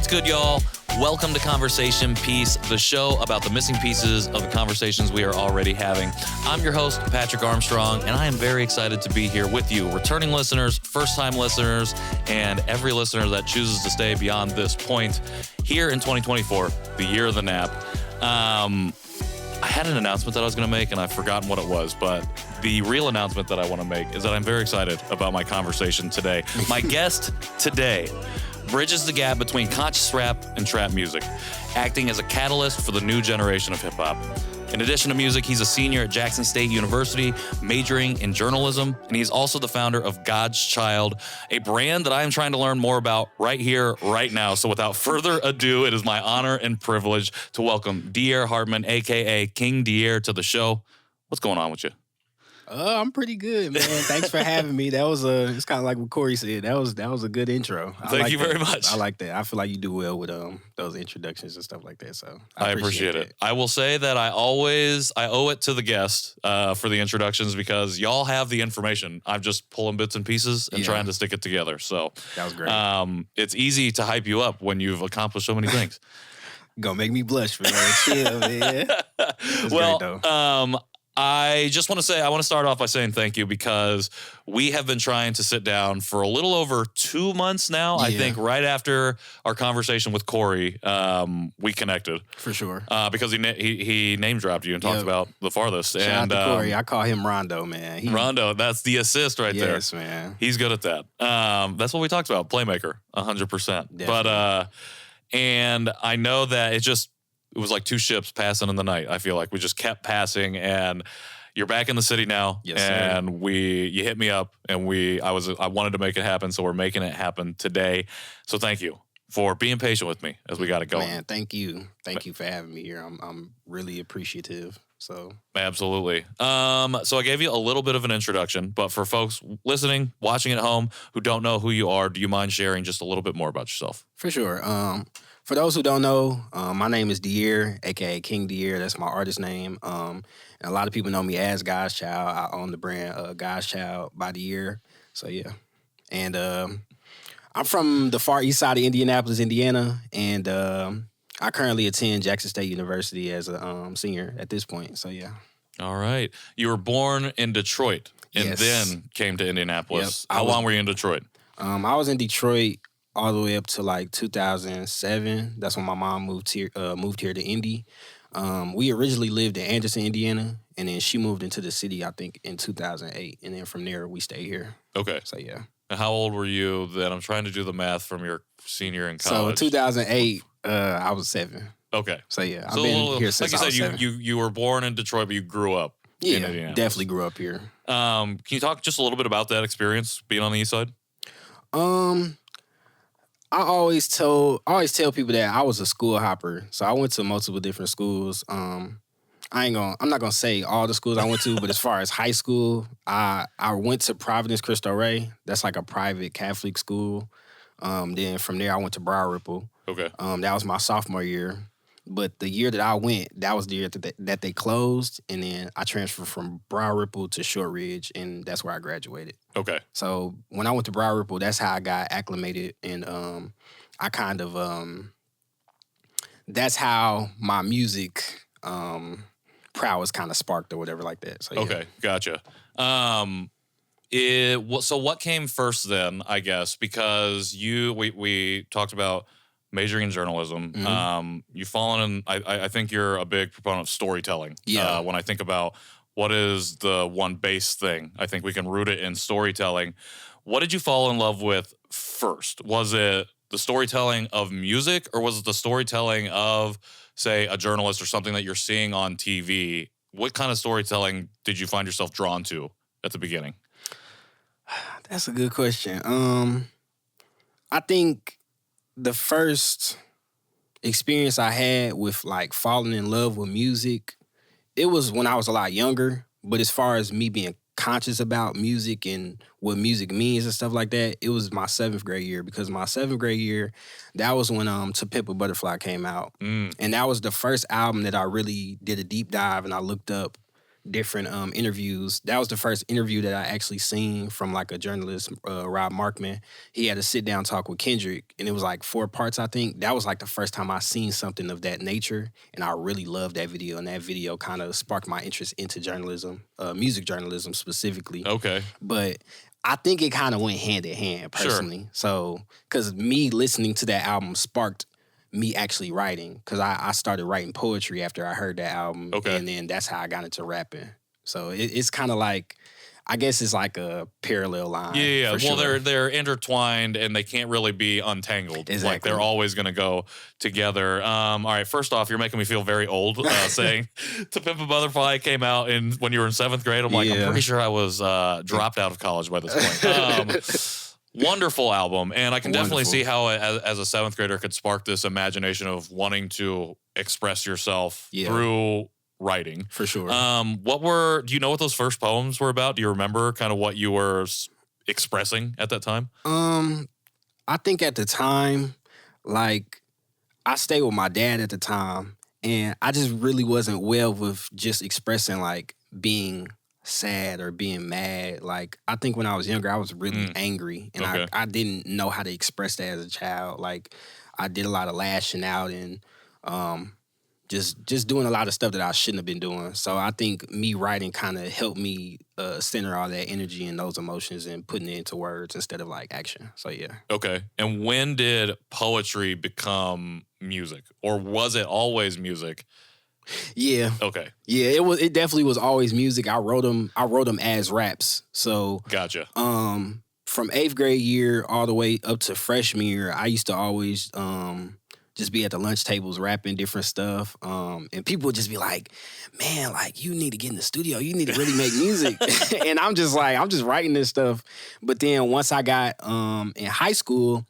good, y'all? Welcome to Conversation Piece, the show about the missing pieces of the conversations we are already having. I'm your host, Patrick Armstrong, and I am very excited to be here with you, returning listeners, first-time listeners, and every listener that chooses to stay beyond this point here in 2024, the year of the nap. I had an announcement that I was going to make, and I've forgotten what it was, but the real announcement that I want to make is that I'm very excited about my conversation today. My guest today bridges the gap between conscious rap and trap music, acting as a catalyst for the new generation of hip-hop. In addition to music, he's a senior at Jackson State University, majoring in journalism, and he's also the founder of God's Child, a brand that I am trying to learn more about right here, right now. So without further ado, it is my honor and privilege to welcome Dierre Hartman, a.k.a. Kxng Dierre, to the show. What's going on with you? I'm pretty good, man. Thanks for having me. It's kind of like what Corey said. That was a good intro. Thank you very much. I like that. I feel like you do well with those introductions and stuff like that. So I appreciate it. I will say that I owe it to the guest for the introductions because y'all have the information. I'm just pulling bits and pieces and trying to stick it together. So that was great. It's easy to hype you up when you've accomplished so many things. Gonna make me blush, man. Chill, man. Well, great, though. I just want to start off by saying thank you because we have been trying to sit down for a little over 2 months now. Yeah. I think right after our conversation with Corey, we connected. For sure. Because he name dropped you and talked about the farthest. Shout out to Corey. I call him Rondo, man. Rondo, that's the assist right there. Yes, man. He's good at that. That's what we talked about, playmaker, 100%. Definitely. But, and I know that it was like two ships passing in the night. I feel like we just kept passing, and you're back in the city now. Yes, and you hit me up, and I wanted to make it happen, so we're making it happen today. So thank you for being patient with me as we got it going. Man, thank you for having me here. I'm really appreciative. So absolutely. So I gave you a little bit of an introduction, but for folks listening, watching at home who don't know who you are, do you mind sharing just a little bit more about yourself? For sure. For those who don't know, my name is Dierre, a.k.a. Kxng Dierre. That's my artist name. And a lot of people know me as God's Child. I own the brand God's Child by Dierre. So, yeah. And I'm from the far east side of Indianapolis, Indiana. And I currently attend Jackson State University as a senior at this point. So, yeah. All right. You were born in Detroit and then came to Indianapolis. Yep. How long were you in Detroit? I was in Detroit all the way up to like 2007. That's when my mom moved here to Indy. We originally lived in Anderson, Indiana, and then she moved into the city, I think, in 2008. And then from there, we stayed here. Okay. So, yeah. And how old were you then? I'm trying to do the math from your senior in college. So, 2008, I was 7. Okay. So, yeah, I've been here since I was 7. You were born in Detroit, but you grew up in Indianapolis. Definitely grew up here. Can you talk just a little bit about that experience, being on the east side? I always tell people that I was a school hopper. So I went to multiple different schools. I'm not gonna say all the schools I went to, but as far as high school, I went to Providence Cristo Rey. That's like a private Catholic school. Then from there I went to Brow Ripple. Okay. That was my sophomore year. But the year that I went, that was the year that they closed, and then I transferred from Brow Ripple to Shortridge, and that's where I graduated. Okay. So when I went to Brow Ripple, that's how I got acclimated, and I kind of that's how my music prowess kind of sparked or whatever like that. So yeah. Okay, gotcha. So what came first then? I guess because we talked about majoring in journalism. Mm-hmm. You've fallen in. I think you're a big proponent of storytelling. Yeah. When I think about what is the one base thing, I think we can root it in storytelling. What did you fall in love with first? Was it the storytelling of music, or was it the storytelling of, say, a journalist or something that you're seeing on TV? What kind of storytelling did you find yourself drawn to at the beginning? That's a good question. I think the first experience I had with like falling in love with music, it was when I was a lot younger. But as far as me being conscious about music and what music means and stuff like that, it was my 7th grade year, because my 7th grade year, that was when To Pimp a Butterfly came out. And that was the first album that I really did a deep dive, and I looked up different interviews. That was the first interview that I actually seen from like a journalist, Rob Markman. He had a sit down talk with Kendrick, and it was like 4 parts, I think. That was like the first time I seen something of that nature, and I really loved that video. And that video kind of sparked my interest into journalism, music journalism specifically. Okay. But I think it kind of went hand in hand personally. Sure. So, because me listening to that album sparked me actually writing, because I started writing poetry after I heard that album. Okay. And then that's how I got into rapping. So it's kind of like, I guess it's like a parallel line. Yeah. Well, sure. they're intertwined and they can't really be untangled. Exactly. Like they're always going to go together. All right. First off, you're making me feel very old saying To Pimp a Butterfly came out when you were in 7th grade. I'm like, I'm pretty sure I was dropped out of college by this point. Wonderful album, and I can definitely see how as a 7th grader could spark this imagination of wanting to express yourself through writing. For sure. Do you know what those first poems were about? Do you remember kind of what you were expressing at that time? I think at the time, like, I stayed with my dad at the time, and I just really wasn't well with just expressing, like, being sad or being mad. Like, I think when I was younger, I was really angry, and I didn't know how to express that as a child. Like, I did a lot of lashing out and just doing a lot of stuff that I shouldn't have been doing. So I think me writing kind of helped me center all that energy and those emotions and putting it into words instead of like action. So yeah. Okay. And when did poetry become music, or was it always music? Yeah. Okay. Yeah, it definitely was always music. I wrote them as raps. So gotcha. From 8th grade year all the way up to freshman year, I used to always just be at the lunch tables rapping different stuff. And people would just be like, man, like, you need to get in the studio. You need to really make music. And I'm just writing this stuff. But then once I got in high school,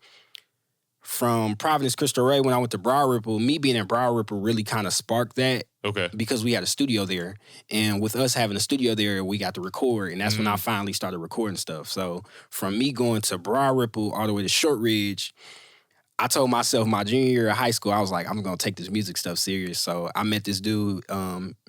from Providence Crystal Ray, when I went to Broad Ripple, me being in Broad Ripple really kind of sparked that. Okay. Because we had a studio there. And with us having a studio there, we got to record. And that's when I finally started recording stuff. So from me going to Broad Ripple all the way to Shortridge, I told myself my junior year of high school, I was like, I'm going to take this music stuff serious. So I met this dude.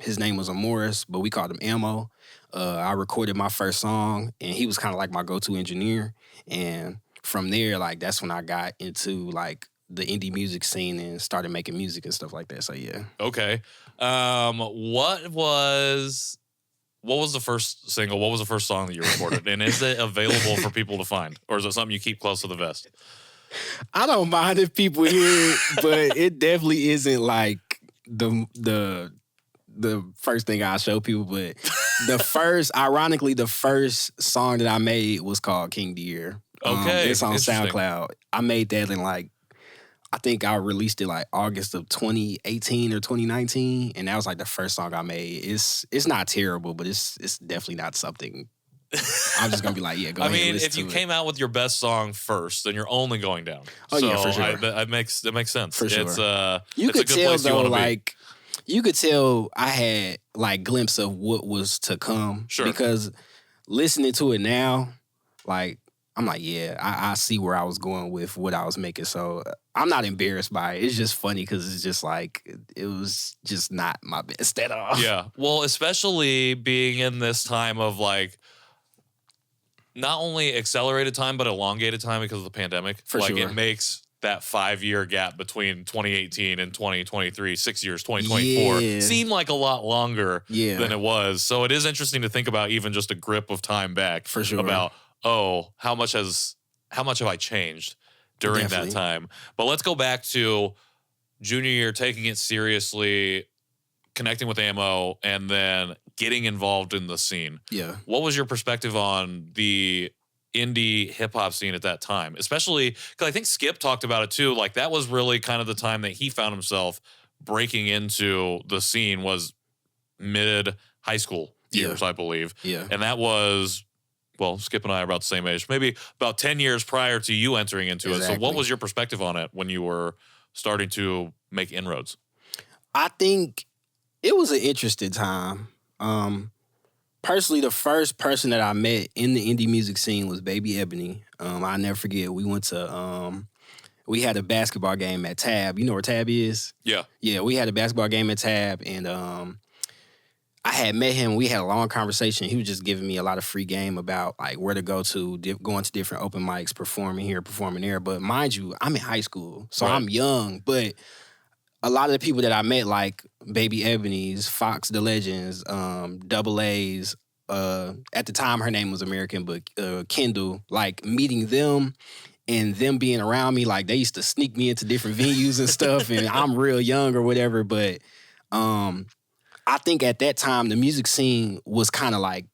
His name was Morris, but we called him Ammo. I recorded my first song, and he was kind of like my go-to engineer. And from there, like, that's when I got into like the indie music scene and started making music and stuff like that. So yeah. Okay. What was the first single? What was the first song that you recorded? And is it available for people to find, or is it something you keep close to the vest? I don't mind if people hear it, but it definitely isn't like the first thing I show people. But ironically, the first song that I made was called Kxng Dierre. Okay. It's on SoundCloud. I made that in like, I think I released it like August of 2018 or 2019, and that was like the first song I made. It's not terrible, but it's definitely not something I'm just gonna be like, yeah, go ahead. I mean, if you came out with your best song first, then you're only going down. Oh, so yeah, for sure. That makes sense. For sure. It's you could a good tell place though, like you could tell I had like glimpse of what was to come. Sure. Because listening to it now, like I'm like, yeah, I see where I was going with what I was making. So I'm not embarrassed by it. It's just funny because it's just like, it was just not my best at all. Yeah. Well, especially being in this time of like, not only accelerated time, but elongated time because of the pandemic. For like, sure. It makes that 5-year gap between 2018 and 2023, 6 years, 2024, seem like a lot longer than it was. So it is interesting to think about even just a grip of time back. For sure. About, how much have I changed during that time? But let's go back to junior year, taking it seriously, connecting with Ammo, and then getting involved in the scene. Yeah. What was your perspective on the indie hip hop scene at that time? Especially because I think Skip talked about it too. Like, that was really kind of the time that he found himself breaking into the scene, was mid high school years, I believe. Yeah. And that was, well, Skip and I are about the same age, maybe about 10 years prior to you entering into it. So what was your perspective on it when you were starting to make inroads? I think it was an interesting time. Personally, the first person that I met in the indie music scene was Baby Ebony. I'll never forget. We went to, we had a basketball game at Tab. You know where Tab is? Yeah. Yeah, we had a basketball game at Tab, and I had met him. We had a long conversation. He was just giving me a lot of free game about like where to go to, going to different open mics, performing here, performing there. But mind you, I'm in high school, so Right. I'm young. But a lot of the people that I met, like Baby Ebony's, Fox the Legends, Double A's. At the time, her name was American, but Kendall. Like meeting them and them being around me, like they used to sneak me into different venues and stuff. And I'm real young or whatever, but. I think at that time the music scene was kind of like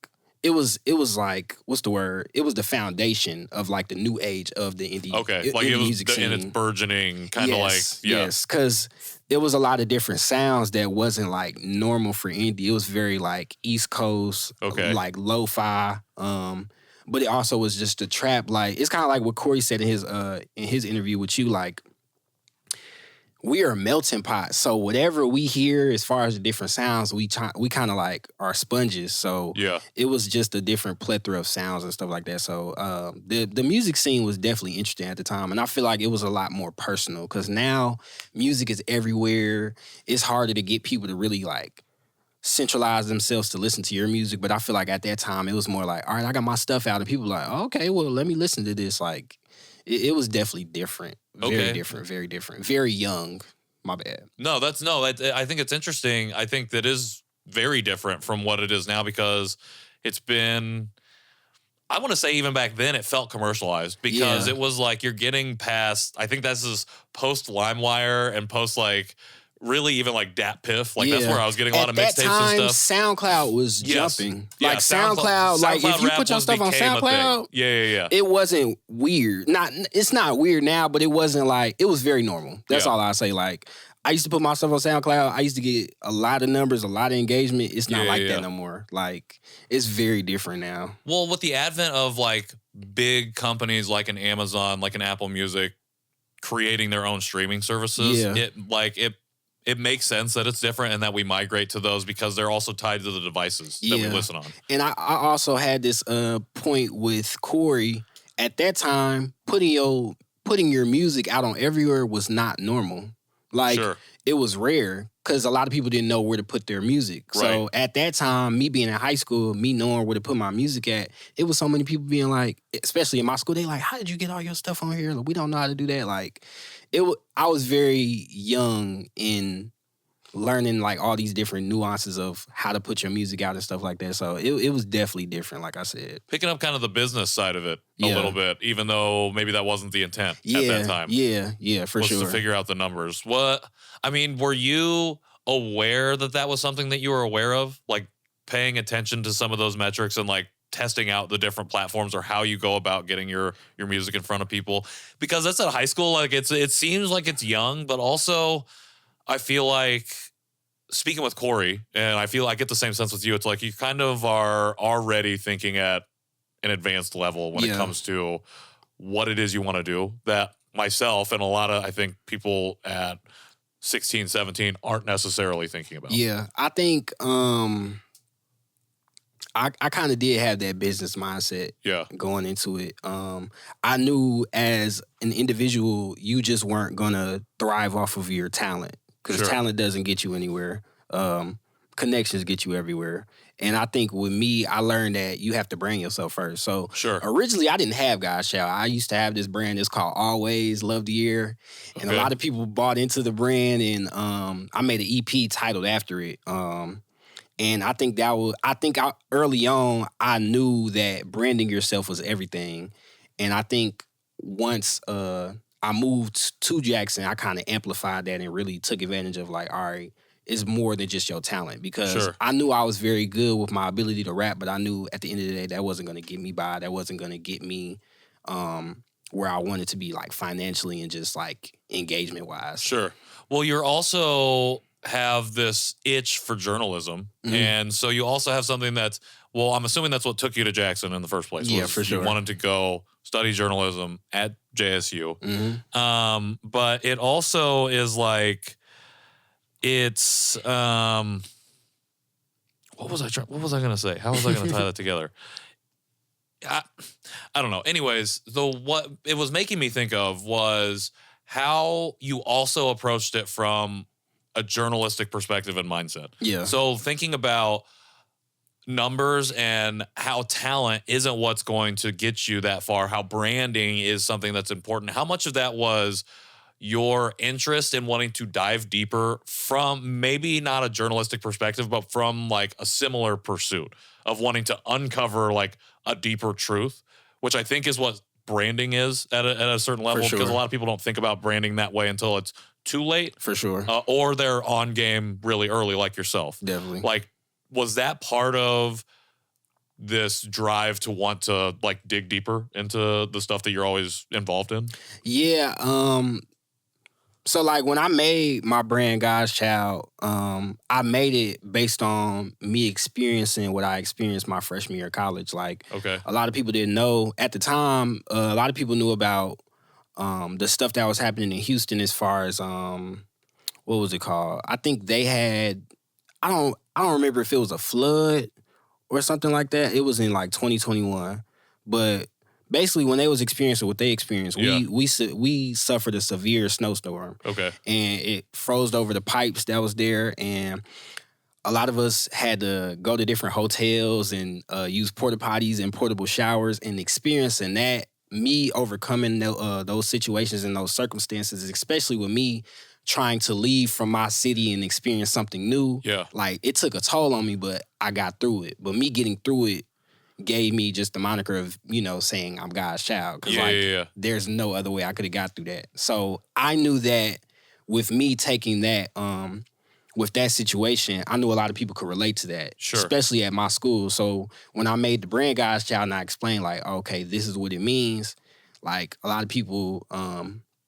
it was like what's the word? It was the foundation of like the new age of the indie. Okay, like indie it was music scene. in its burgeoning, kind of Yes, because there was a lot of different sounds that wasn't like normal for indie. It was very like East Coast, like lo-fi. But it also was just a trap. Like it's kind of like what Corey said in his interview with you, like. We are a melting pot, so whatever we hear as far as the different sounds, we kind of like are sponges. So it was just a different plethora of sounds and stuff like that. So the music scene was definitely interesting at the time, and I feel like it was a lot more personal because now music is everywhere. It's harder to get people to really like centralize themselves to listen to your music. But I feel like at that time it was more like, all right, I got my stuff out, and people were like, oh, okay, well, let me listen to this. Like it was definitely different. Very different, very different. Very young. My bad. No, I think it's interesting. I think that is very different from what it is now because it's been, I want to say even back then it felt commercialized because it was like you're getting past, I think this is post LimeWire and post like really even like Dat Piff. Like that's where I was getting a lot of mixtapes and stuff. SoundCloud was jumping. Like SoundCloud, like if you put your stuff on SoundCloud, it wasn't weird. It's not weird now, but it wasn't like, it was very normal. That's all I say. Like I used to put my stuff on SoundCloud. I used to get a lot of numbers, a lot of engagement. It's not like that no more. Like it's very different now. Well, with the advent of like big companies like an Amazon, like an Apple Music, creating their own streaming services, it makes sense that it's different and that we migrate to those because they're also tied to the devices that we listen on. And I also had this point with Corey. At that time, putting your music out on everywhere was not normal. Like it was rare because a lot of people didn't know where to put their music. So at that time, me being in high school, me knowing where to put my music at, it was so many people being like, especially in my school, they like, how did you get all your stuff on here? Like, we don't know how to do that. Like I was very young in learning like all these different nuances of how to put your music out and stuff like that. So it was definitely different, like I said. Picking up kind of the business side of it a little bit, even though maybe that wasn't the intent at that time. Yeah, for sure. To figure out the numbers. Were you aware that was something that you were aware of? Like paying attention to some of those metrics and like testing out the different platforms or how you go about getting your music in front of people? Because that's at high school. Like it seems like it's young, but also I feel like speaking with Corey, and I feel I get the same sense with you. It's like you kind of are already thinking at an advanced level when it comes to what it is you want to do. That myself and a lot of, I think, people at 16, 17 aren't necessarily thinking about. Yeah, I think I kind of did have that business mindset going into it. I knew as an individual, you just weren't going to thrive off of your talent. Because talent doesn't get you anywhere. Connections get you everywhere. And I think with me, I learned that you have to brand yourself first. So originally, I didn't have God Shout. I used to have this brand. It's called Always Love Dierre. And a lot of people bought into the brand. And I made an EP titled after it. And I think early on, I knew that branding yourself was everything. And I think once I moved to Jackson, I kind of amplified that and really took advantage of like, all right, it's more than just your talent. Because I knew I was very good with my ability to rap, but I knew at the end of the day, that wasn't going to get me by. That wasn't going to get me where I wanted to be like financially and just like engagement wise. Sure. Well, you're also have this itch for journalism. And so you also have something that's, well, I'm assuming that's what took you to Jackson in the first place. Yeah, for sure. You wanted to go study journalism at JSU. But it also is like, it's, what was I going to say? How was I going to tie that together? I don't know. Anyways, what it was making me think of was how you also approached it from a journalistic perspective and mindset. Yeah. So thinking about numbers and how talent isn't what's going to get you that far, how branding is something that's important. How much of that was your interest in wanting to dive deeper from maybe not a journalistic perspective, but from like a similar pursuit of wanting to uncover like a deeper truth, which I think is what branding is at a certain level, For sure. because a lot of people don't think about branding that way until it's too late. For sure. Or they're on game really early like yourself. Definitely. Like, was that part of this drive to want to like dig deeper into the stuff that you're always involved in? Yeah. So like when I made my brand God's Child, I made it based on me experiencing what I experienced my freshman year of college. Like Okay. a lot of people didn't know at the time. A lot of people knew about the stuff that was happening in Houston as far as what was it called? I think they had I don't remember if it was a flood or something like that. It was in like 2021, but basically, when they was experiencing what they experienced, we suffered a severe snowstorm. Okay. And it froze over the pipes that was there, and a lot of us had to go to different hotels and use porta potties and portable showers, and experiencing that, me overcoming those situations and those circumstances, especially with me trying to leave from my city and experience something new. Yeah. Like, it took a toll on me, but I got through it. But me getting through it gave me just the moniker of, saying I'm God's child. Because there's no other way I could have got through that. So I knew that with me taking that, with that situation, I knew a lot of people could relate to that. Sure. Especially at my school. So when I made the brand God's Child and I explained like, okay, this is what it means, like a lot of people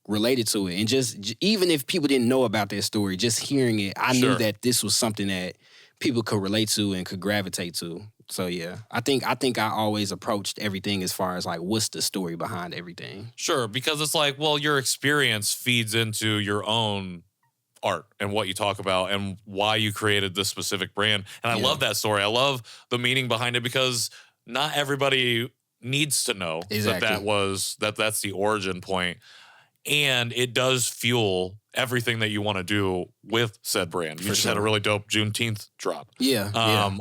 related to it. And just even if people didn't know about that story, just hearing it, I knew that this was something that people could relate to and could gravitate to. So yeah, I think I always approached everything as far as like, what's the story behind everything? Sure, because it's like, well, your experience feeds into your own art and what you talk about and why you created this specific brand. And I love that story. I love the meaning behind it because not everybody needs to know that's the origin point. And it does fuel everything that you want to do with said brand. You just had a really dope Juneteenth drop. Yeah.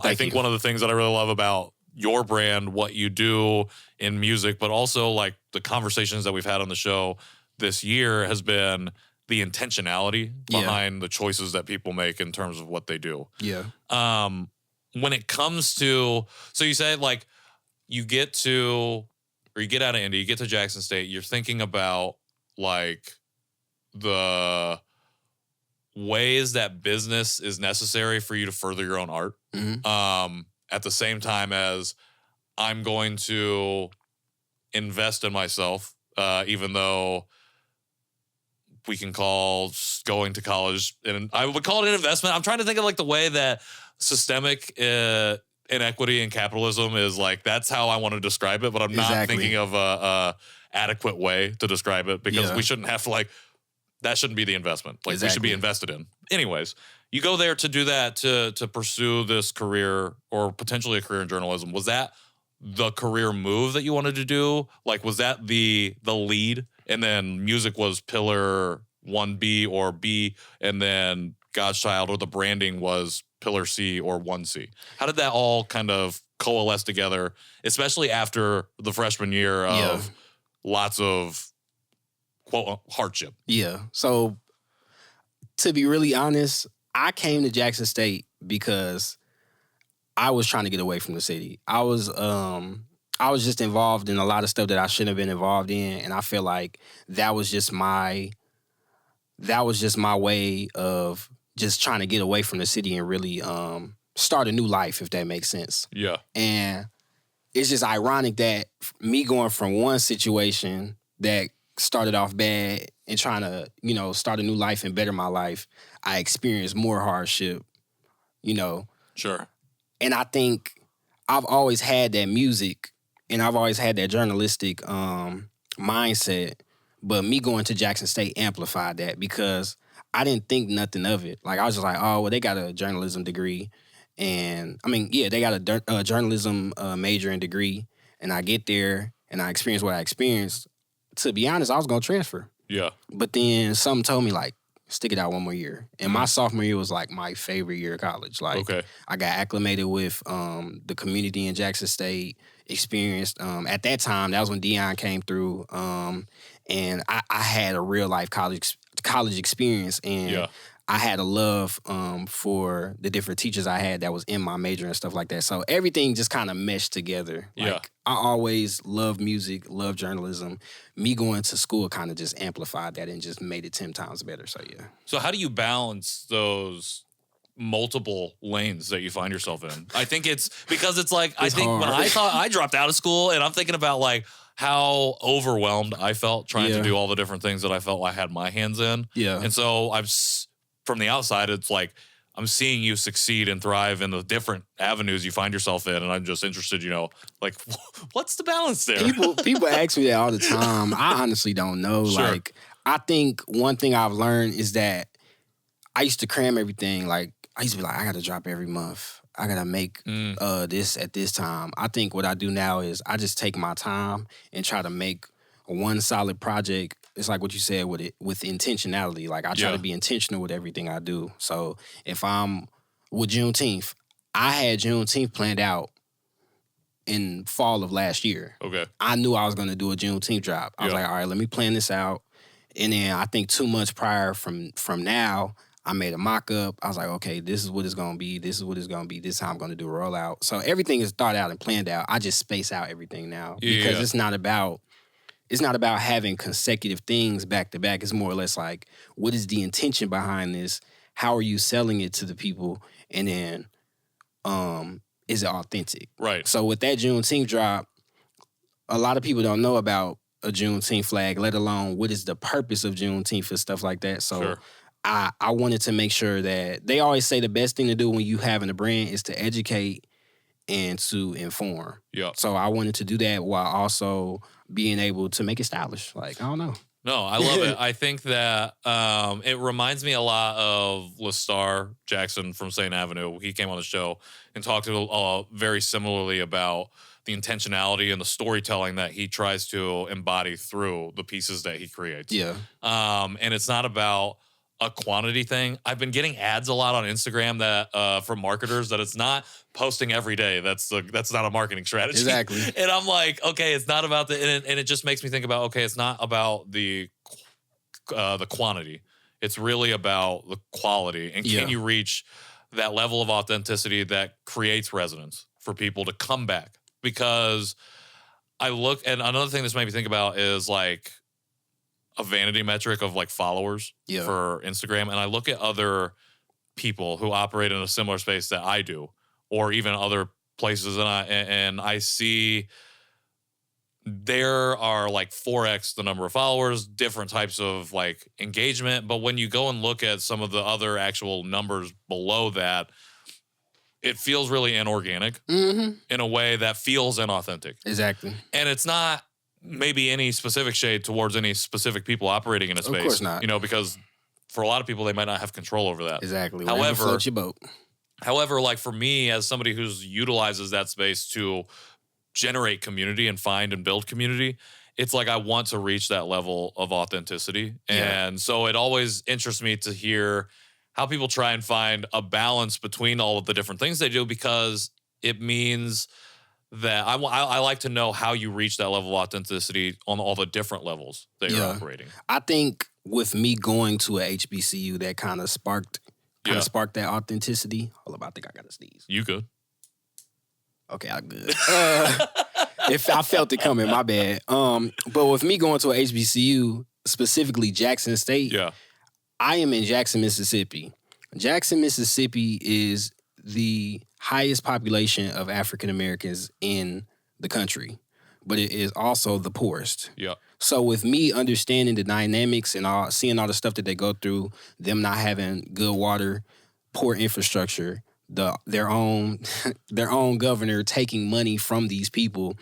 I think one of the things that I really love about your brand, what you do in music, but also like the conversations that we've had on the show this year has been the intentionality behind the choices that people make in terms of what they do. Yeah. When it comes to, so you say like you get out of Indy, you get to Jackson State, you're thinking about like the ways that business is necessary for you to further your own art. Mm-hmm. At the same time as I'm going to invest in myself, even though we can call going to college, and I would call it an investment. I'm trying to think of like the way that systemic inequity and capitalism is like, that's how I want to describe it, but I'm not thinking of a adequate way to describe it because we shouldn't have to like, that shouldn't be the investment. Like we should be invested in. Anyways, you go there to do that, to pursue this career or potentially a career in journalism. Was that the career move that you wanted to do? Like, was that the lead? And then music was pillar 1B or B, and then God's Child or the branding was pillar C or 1C. How did that all kind of coalesce together, especially after the freshman year of lots of quote hardship? Yeah. So to be really honest, I came to Jackson State because I was trying to get away from the city. I was just involved in a lot of stuff that I shouldn't have been involved in, and I feel like that was just my way of just trying to get away from the city and really start a new life, if that makes sense. Yeah. And it's just ironic that me going from one situation that started off bad and trying to, start a new life and better my life, I experienced more hardship, Sure. And I think I've always had that music and I've always had that journalistic mindset, but me going to Jackson State amplified that because I didn't think nothing of it. Like, I was just like, oh, well, they got a journalism degree. And, they got a journalism major and degree. And I get there and I experience what I experienced. To be honest, I was going to transfer. Yeah. But then something told me, like, stick it out one more year. And my sophomore year was like my favorite year of college. Like I got acclimated with the community in Jackson State, experienced at that time, that was when Deion came through. And I had a real life college experience, and I had a love for the different teachers I had that was in my major and stuff like that. So everything just kind of meshed together. Like I always loved music, loved journalism. Me going to school kind of just amplified that and just made it 10 times better. So yeah. So how do you balance those multiple lanes that you find yourself in? I think it's because it's like, I think when I dropped out of school, and I'm thinking about like how overwhelmed I felt trying to do all the different things that I felt I had my hands in. Yeah. And so from the outside, it's like I'm seeing you succeed and thrive in the different avenues you find yourself in, and I'm just interested, like what's the balance there? People ask me that all the time. I honestly don't know. Sure. Like I think one thing I've learned is that I used to cram everything. Like I used to be like, I got to drop every month. I got to make this at this time. I think what I do now is I just take my time and try to make one solid project. It's like what you said with intentionality. Like I try to be intentional with everything I do. So if I'm with Juneteenth, I had Juneteenth planned out in fall of last year. Okay. I knew I was going to do a Juneteenth drop. I was like, all right, let me plan this out. And then I think 2 months prior from now, I made a mock-up. I was like, okay, this is what it's going to be. This is what it's going to be. This is how I'm going to do a rollout. So everything is thought out and planned out. I just space out everything now because it's not about having consecutive things back to back. It's more or less like, what is the intention behind this? How are you selling it to the people? And then, is it authentic? Right. So with that Juneteenth drop, a lot of people don't know about a Juneteenth flag, let alone what is the purpose of Juneteenth and stuff like that. So I wanted to make sure that they always say the best thing to do when you having a brand is to educate and to inform. Yeah. So I wanted to do that while also being able to make it stylish. Like, I don't know. No, I love it. I think that it reminds me a lot of Lestar Jackson from St. Avenue. He came on the show and talked very similarly about the intentionality and the storytelling that he tries to embody through the pieces that he creates. Yeah. And it's not about a quantity thing. I've been getting ads a lot on Instagram that from marketers that it's not posting every day. That's not a marketing strategy. Exactly. And I'm like, okay, it's not about and it just makes me think about, okay, it's not about the quantity. It's really about the quality. And can you reach that level of authenticity that creates resonance for people to come back? Because and another thing this made me think about is like a vanity metric of like followers for Instagram. And I look at other people who operate in a similar space that I do, or even other places. And I see there are like 4x the number of followers, different types of like engagement. But when you go and look at some of the other actual numbers below that, it feels really inorganic in a way that feels inauthentic. Exactly. And it's not maybe any specific shade towards any specific people operating in a space. Of course not. Because for a lot of people, they might not have control over that. Exactly. However, float your boat. However, like for me, as somebody who utilizes that space to generate community and find and build community, it's like I want to reach that level of authenticity. And so it always interests me to hear how people try and find a balance between all of the different things they do, because it means that I like to know how you reach that level of authenticity on all the different levels that you're operating. I think with me going to a HBCU, that kind of sparked that authenticity. Hold up, I think I got to sneeze. You good? Okay, I'm good. If I felt it coming, my bad. But with me going to a HBCU, specifically Jackson State, I am in Jackson, Mississippi. Jackson, Mississippi is the highest population of African Americans in the country, but it is also the poorest. Yeah. So with me understanding the dynamics and seeing all the stuff that they go through, them not having good water, poor infrastructure, their own governor taking money from these people,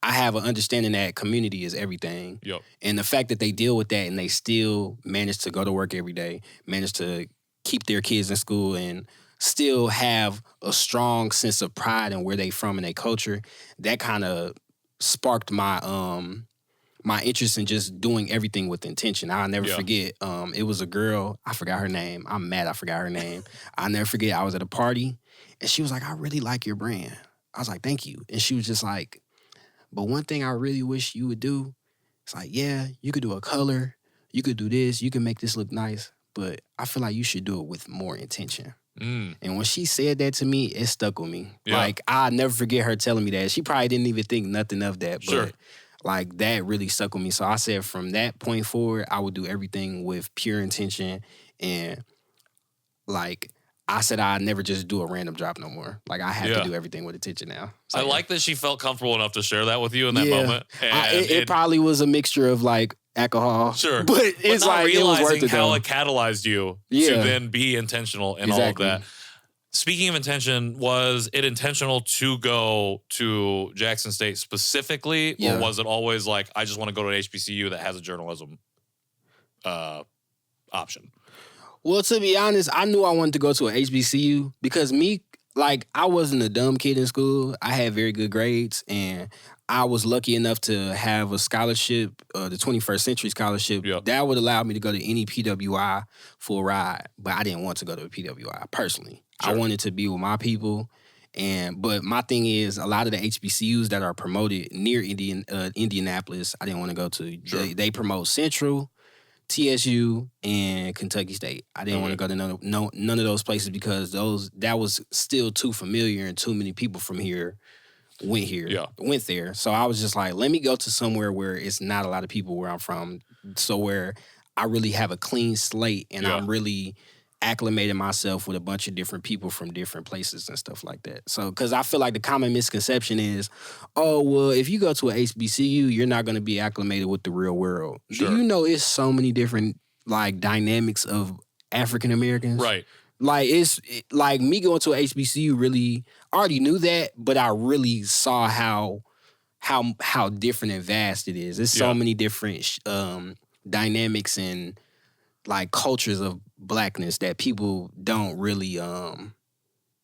I have an understanding that community is everything. Yep. And the fact that they deal with that and they still manage to go to work every day, manage to keep their kids in school and still have a strong sense of pride in where they from and their culture, that kind of sparked my my interest in just doing everything with intention. I'll never Yeah. forget. It was a girl. I forgot her name. I'm mad I forgot her name. I'll never forget. I was at a party, and she was like, "I really like your brand." I was like, "Thank you." And she was just like, "But one thing I really wish you would do." It's like, yeah, you could do a color, you could do this, you can make this look nice, but I feel like you should do it with more intention. Mm. And when she said that to me, it stuck with me. Yeah. Like, I'll never forget her telling me that. She probably didn't even think nothing of that, Sure. but like that really stuck with me. So I said from that point forward, I would do everything with pure intention. And like, I said I'd never just do a random drop no more. Like, I have to do everything with attention now. So, I like that she felt comfortable enough to share that with you in that moment. And it probably was a mixture of like alcohol. Sure. But it's not like, it was worth realizing it how though. it catalyzed you to then be intentional in all of that. Speaking of intention, was it intentional to go to Jackson State specifically? Or was it always like, I just want to go to an HBCU that has a journalism option? Well, to be honest, I knew I wanted to go to an HBCU because I wasn't a dumb kid in school. I had very good grades, and I was lucky enough to have a scholarship, the 21st Century Scholarship. Yep. That would allow me to go to any PWI for a ride, but I didn't want to go to a PWI personally. Sure. I wanted to be with my people, but my thing is, a lot of the HBCUs that are promoted near Indianapolis, I didn't want to go to. Sure. They promote Central, TSU, and Kentucky State. I didn't want to go to none of those places because that was still too familiar and too many people from here went there. So I was just like, let me go to somewhere where it's not a lot of people where I'm from, so where I really have a clean slate and I'm really acclimating myself with a bunch of different people from different places and stuff like that. So, because I feel like the common misconception is, oh, well, if you go to an HBCU, you're not going to be acclimated with the real world. Sure. Do you know it's so many different, like, dynamics of African Americans? Right. Like, like me going to a HBCU really, I already knew that, but I really saw how different and vast it is. There's so many different dynamics and like cultures of Blackness that people don't really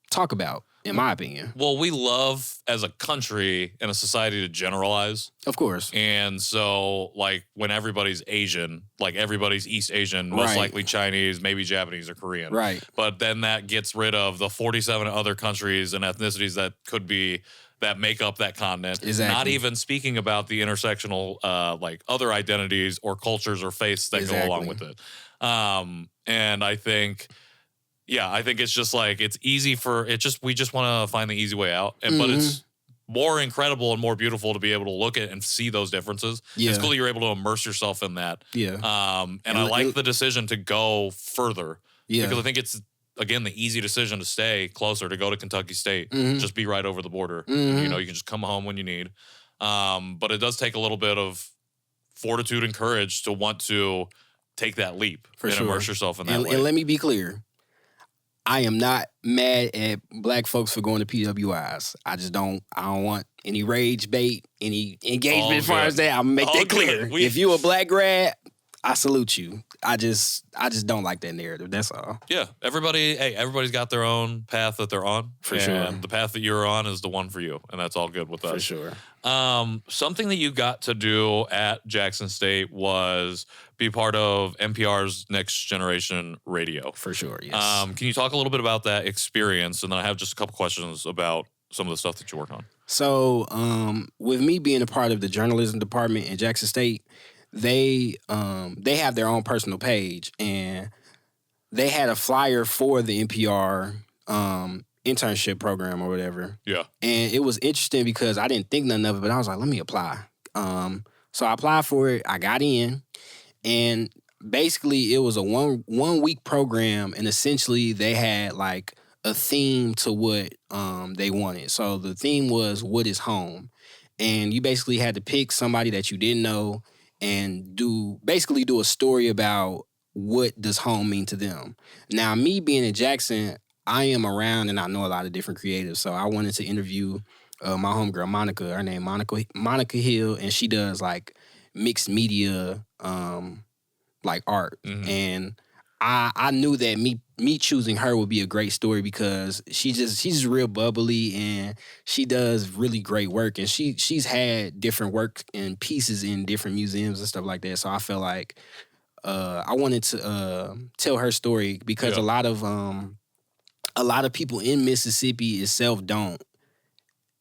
talk about, in my opinion. Well, we love as a country and a society to generalize. Of course. And so, like, when everybody's Asian, like everybody's East Asian, most likely Chinese, maybe Japanese or Korean. Right. But then that gets rid of the 47 other countries and ethnicities that make up that continent. Exactly. Not even speaking about the intersectional, like, other identities or cultures or faiths that go along with it. And I think it's just like, it's easy we just want to find the easy way out. But it's more incredible and more beautiful to be able to look at and see those differences. Yeah. It's cool that you're able to immerse yourself in that. Yeah. And I like the decision to go further. Yeah. Because I think it's, again, the easy decision to stay closer, to go to Kentucky State, just be right over the border. You know, you can just come home when you need. But it does take a little bit of fortitude and courage to want to take that leap and immerse yourself in that way. And let me be clear. I am not mad at Black folks for going to PWIs. I don't want any rage bait, any engagement as far as that. I'm gonna make that clear. If you a Black grad, I salute you. I just don't like that narrative. That's all. Yeah. Everybody's got their own path that they're on. For sure. And the path that you're on is the one for you. And that's all good with us. For sure. Something that you got to do at Jackson State was be part of NPR's Next Generation Radio. For sure, yes. Can you talk a little bit about that experience? And then I have just a couple questions about some of the stuff that you work on. So, with me being a part of the journalism department at Jackson State, they have their own personal page, and they had a flyer for the NPR internship program or whatever. Yeah. And it was interesting because I didn't think nothing of it, but I was like, let me apply. So I applied for it. I got in, and basically it was a one week program, and essentially they had like a theme to what they wanted. So the theme was, what is home? And you basically had to pick somebody that you didn't know and do a story about what does home mean to them. Now, me being in Jackson, I am around and I know a lot of different creatives. So I wanted to interview my homegirl, Monica. Her name Monica Hill, and she does like mixed media like art. And I knew that me me choosing her would be a great story because she's just real bubbly and she does really great work, and she's had different work and pieces in different museums and stuff like that. So I felt like I wanted to tell her story because a lot of people in Mississippi itself don't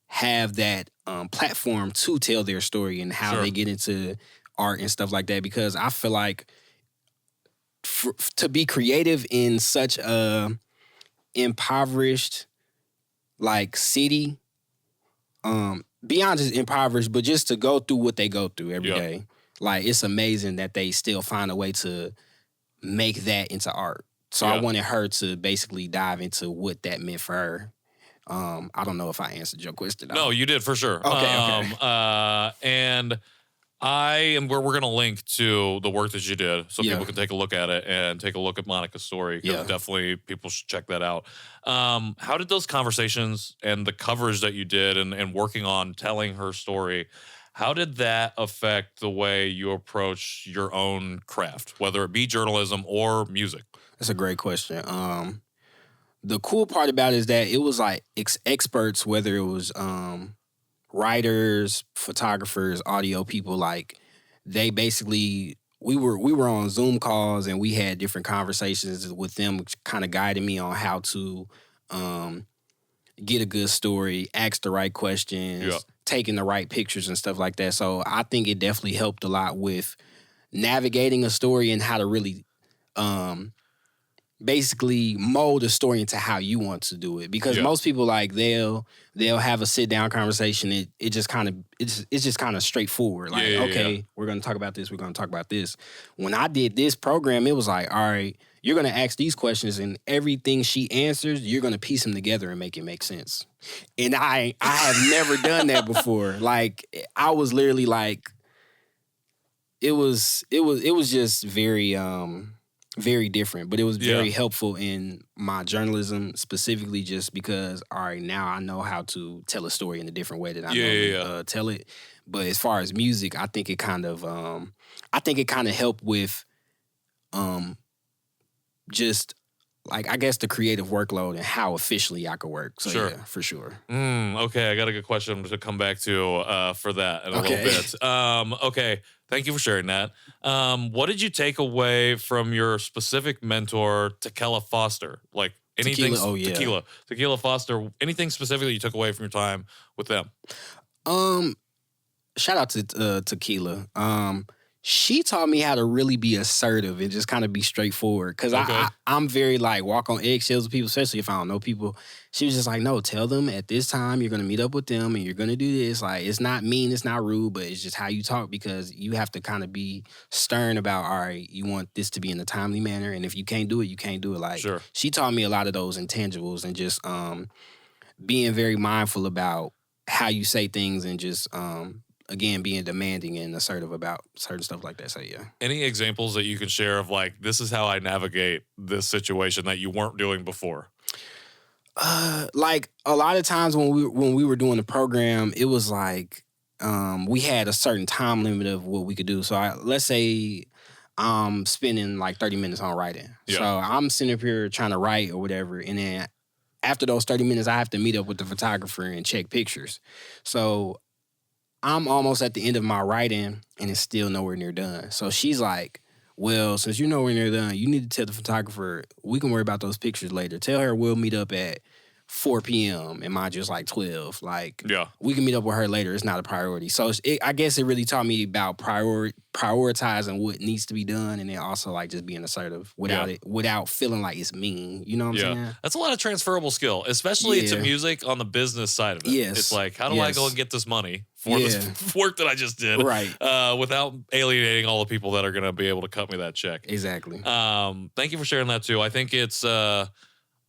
have that platform to tell their story and how they get into art and stuff like that. Because I feel like to be creative in such a impoverished like city, beyond just impoverished, but just to go through what they go through every day, like it's amazing that they still find a way to make that into art. So I wanted her to basically dive into what that meant for her. I don't know if I answered your question. No, you did for sure. Okay. And we're going to link to the work that you did so people can take a look at it and take a look at Monica's story. Definitely people should check that out. How did those conversations and the coverage that you did and working on telling her story, how did that affect the way you approach your own craft, whether it be journalism or music? That's a great question. The cool part about it is that it was like experts, whether it was writers, photographers, audio people, like they basically we were on Zoom calls and we had different conversations with them, which kind of guided me on how to get a good story, ask the right questions, taking the right pictures and stuff like that. So I think it definitely helped a lot with navigating a story and how to really basically mold a story into how you want to do it. Because most people, like, they'll have a sit down conversation. It just kind of it's just kind of straightforward. Like, we're gonna talk about this, we're gonna talk about this. When I did this program, it was like, all right, you're gonna ask these questions and everything she answers, you're gonna piece them together and make it make sense. And I have never done that before. Like, I was literally like, it was just very very different, but it was very helpful in my journalism, specifically just because, all right, now I know how to tell a story in a different way that I normally tell it. But as far as music, I think it kind of helped with just like, I guess, the creative workload and how efficiently I could work. So yeah, for sure. Okay, I got a good question to come back to for that in a little bit. Okay, thank you for sharing that. What did you take away from your specific mentor, Tequila Foster? Like anything? Tequila Foster. Anything specifically you took away from your time with them? Shout out to Tequila. She taught me how to really be assertive and just kind of be straightforward. Because I'm very, like, walk on eggshells with people, especially if I don't know people. She was just like, no, tell them at this time you're going to meet up with them and you're going to do this. Like, it's not mean, it's not rude, but it's just how you talk, because you have to kind of be stern about, all right, you want this to be in a timely manner. And if you can't do it, you can't do it. Like, she taught me a lot of those intangibles and just being very mindful about how you say things and just... again, being demanding and assertive about certain stuff like that. So yeah. Any examples that you can share of, like, this is how I navigate this situation that you weren't doing before? Like, a lot of times when we were doing the program, it was like we had a certain time limit of what we could do. So let's say I'm spending like 30 minutes on writing. So I'm sitting up here trying to write or whatever, and then after those 30 minutes, I have to meet up with the photographer and check pictures. So I'm almost at the end of my writing and it's still nowhere near done. So she's like, well, since you're nowhere near done, you need to tell the photographer, we can worry about those pictures later. Tell her we'll meet up at 4 p.m. and mine just like 12. Like, we can meet up with her later. It's not a priority. So I guess it really taught me about prioritizing what needs to be done, and then also like just being assertive without feeling like it's mean. You know what I'm saying? That's a lot of transferable skill, especially to music on the business side of it. It's like, how do I go and get this money for this work that I just did, without alienating all the people that are going to be able to cut me that check? Exactly. Thank you for sharing that too. I think it's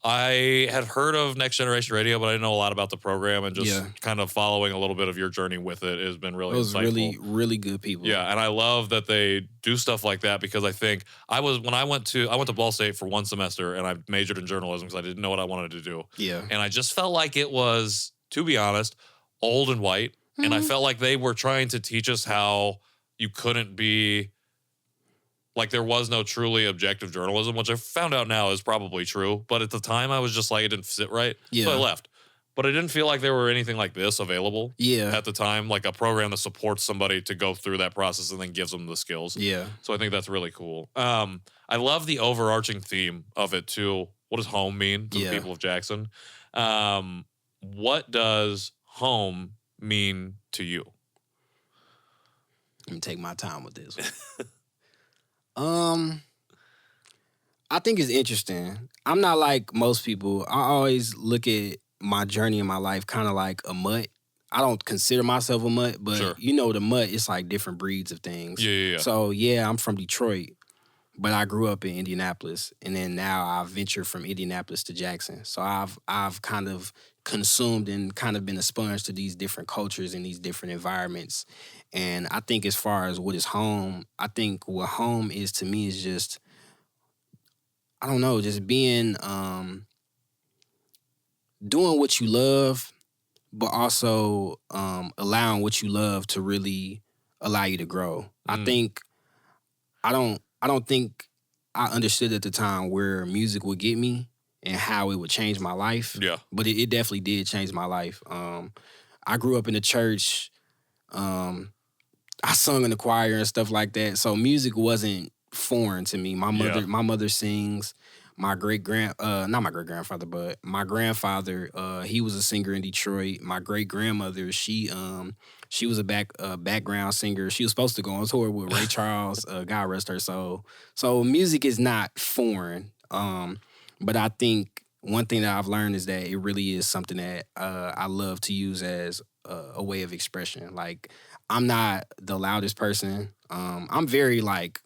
I had heard of Next Generation Radio, but I didn't know a lot about the program, and just kind of following a little bit of your journey with it has been really insightful. Really, really good people. Yeah, and I love that they do stuff like that, because I think I went to Ball State for one semester, and I majored in journalism because I didn't know what I wanted to do. Yeah. And I just felt like it was, to be honest, old and white. And I felt like they were trying to teach us how you couldn't be Like there was no truly objective journalism, which I found out now is probably true. But at the time I was just like, it didn't sit right. Yeah. So I left. But I didn't feel like there were anything like this available Yeah. at the time, like a program that supports somebody to go through that process and then gives them the skills. Yeah. So I think that's really cool. I love the overarching theme of it too. What does home mean to the people of Jackson? What does home mean to you? Let me take my time with this one. I think it's interesting. I'm not like most people. I always look at my journey in my life kind of like a mutt. I don't consider myself a mutt, but Sure. you know the mutt, it's like different breeds of things. Yeah. So yeah, I'm from Detroit, but I grew up in Indianapolis, and then now I've ventured from Indianapolis to Jackson. So I've kind of consumed and kind of been a sponge to these different cultures and these different environments. And I think as far as what is home, I think what home is to me is just, I don't know, just being, doing what you love, but also allowing what you love to really allow you to grow. I think, I don't think I understood at the time where music would get me and how it would change my life. Yeah. But it definitely did change my life. I grew up in the church. I sung in the choir and stuff like that. So music wasn't foreign to me. My mother sings. My not my great grandfather, but my grandfather, he was a singer in Detroit. My great grandmother, she was a background singer. She was supposed to go on tour with Ray Charles. God rest her soul. So music is not foreign. But I think one thing that I've learned is that it really is something that I love to use as a way of expression. Like, I'm not the loudest person. I'm very like,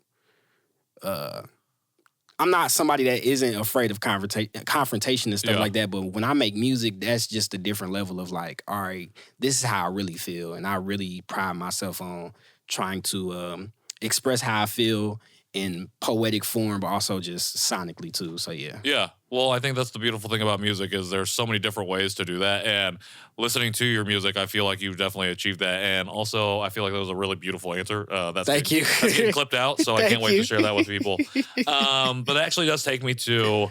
I'm not somebody that isn't afraid of confrontation and stuff like that. But when I make music, that's just a different level of like, all right, this is how I really feel. And I really pride myself on trying to express how I feel in poetic form, but also just sonically too. So yeah. Yeah. Well, I think that's the beautiful thing about music is there's so many different ways to do that. And listening to your music, I feel like you've definitely achieved that. And also, I feel like that was a really beautiful answer. Thank you. That's getting clipped out, so I can't wait to share that with people. But that actually does take me to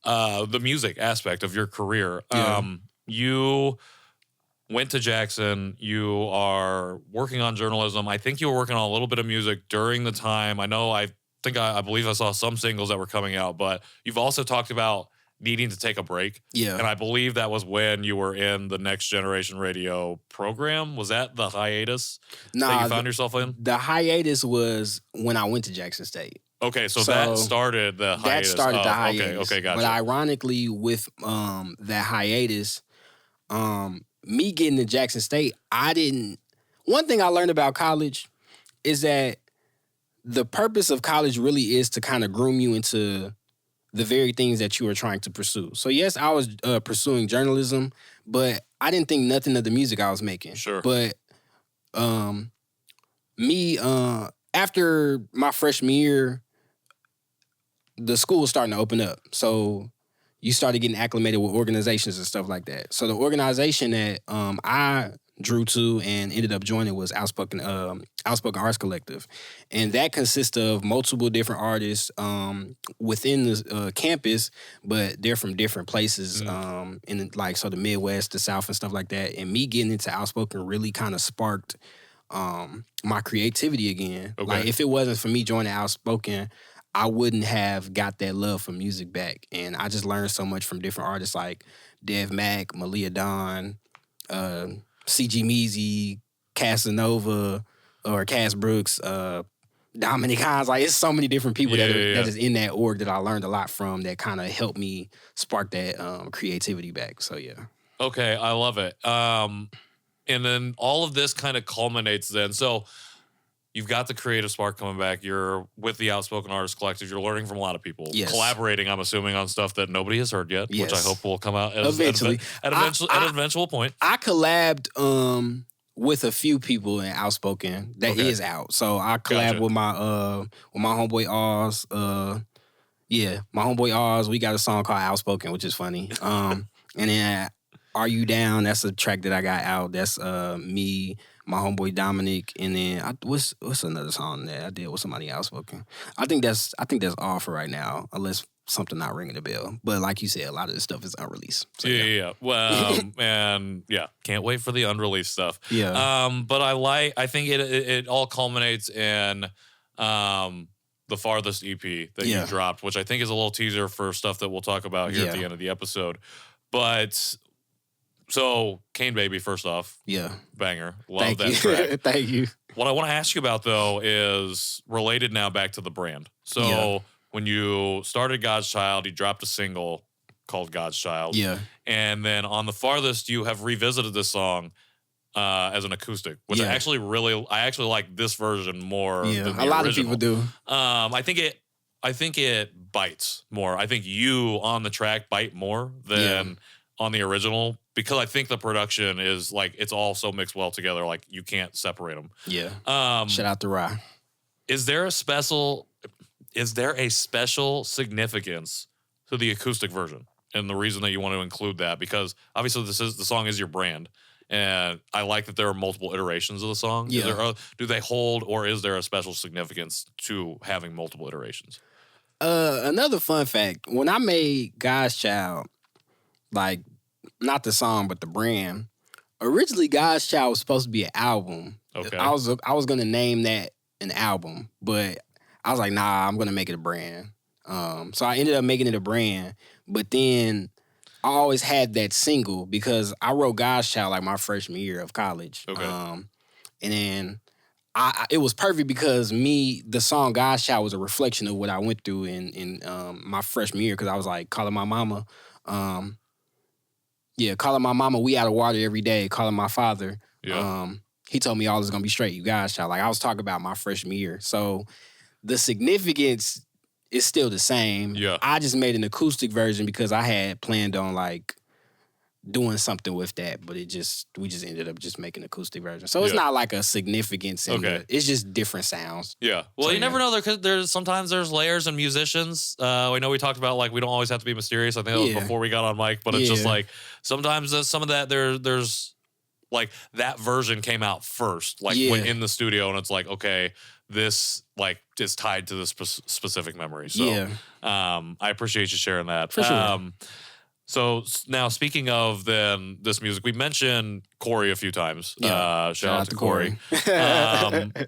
the music aspect of your career. Yeah. You went to Jackson. You are working on journalism. I think you were working on a little bit of music during the time. I believe I saw some singles that were coming out, but you've also talked about needing to take a break. Yeah. And I believe that was when you were in the Next Generation Radio program. Was that the hiatus that you found yourself in? The hiatus was when I went to Jackson State. Okay, so that started the hiatus. That started the hiatus. Okay, gotcha. But ironically, with that hiatus, me getting to Jackson State, one thing I learned about college is that the purpose of college really is to kind of groom you into the very things that you are trying to pursue. So yes, I was pursuing journalism, but I didn't think nothing of the music I was making. Sure. But after my freshman year, the school was starting to open up. So you started getting acclimated with organizations and stuff like that. So the organization that I drew to and ended up joining was Outspoken Arts Collective. And that consists of multiple different artists within the campus, but they're from different places in the Midwest, the South and stuff like that. And me getting into Outspoken really kind of sparked my creativity again. Okay. Like if it wasn't for me joining Outspoken, I wouldn't have got that love for music back. And I just learned so much from different artists like Dev Mack, Malia Dawn, C.G. Meezy, Casanova, or Cass Brooks, Dominic Hines. Like, it's so many different people that is in that org that I learned a lot from that kind of helped me spark that creativity back. So, yeah. Okay, I love it. And then all of this kind of culminates then. So you've got the creative spark coming back. You're with the Outspoken Artists Collective. You're learning from a lot of people. Yes. Collaborating, I'm assuming, on stuff that nobody has heard yet, Yes. which I hope will come out Eventually. at an eventual point. I collabed with a few people in Outspoken that is out. So I collabed with my homeboy Oz. My homeboy Oz. We got a song called Outspoken, which is funny. And then Are You Down? That's a track that I got out. That's me, my homeboy Dominic, and then what's another song that I did with somebody Outspoken. I think that's all for right now, unless something not ringing a bell. But like you said, a lot of this stuff is unreleased. So, yeah. Well, and yeah, can't wait for the unreleased stuff. Yeah. But I think it all culminates in the Farthest EP that you dropped, which I think is a little teaser for stuff that we'll talk about here at the end of the episode. But so Kxng Baby, first off, banger, love that track. Thank you. What I want to ask you about though is related now back to the brand. So when you started God's Child, you dropped a single called God's Child. Yeah. And then on the Farthest, you have revisited this song as an acoustic, which I actually like this version more than the original. A lot of people do. I think it bites more. I think you on the track bite more than on the original, because I think the production is like, it's all so mixed well together, like you can't separate them. Yeah. Shout out to Rye. Is there a special significance to the acoustic version, and the reason that you want to include that? Because obviously the song is your brand, and I like that there are multiple iterations of the song. Yeah. Do they hold, or is there a special significance to having multiple iterations? Another fun fact, when I made God's Child, like, not the song, but the brand, originally God's Child was supposed to be an album. Okay. I was going to name that an album, but I was like, nah, I'm going to make it a brand. So I ended up making it a brand, but then I always had that single because I wrote God's Child like my freshman year of college. Okay. And then it was perfect because the song God's Child was a reflection of what I went through in my freshman year, because I was like calling my mama. Calling my mama, we out of water every day. Calling my father. Yeah. He told me all is going to be straight. You God's Child. Like, I was talking about my freshman year. So the significance is still the same. Yeah. I just made an acoustic version because I had planned on like doing something with that, but we just ended up just making an acoustic version. So it's not like a significance in it's just different sounds. Yeah. Well, you never know, because sometimes there's layers in musicians. I know we talked about like we don't always have to be mysterious. I think that was before we got on mic, but it's just like sometimes some of that there's like that version came out first, like when in the studio, and it's like, okay, this like is tied to this specific memory. So I appreciate you sharing that. For sure. So now, speaking of then this music, we mentioned Corey a few times. Shout out to Corey.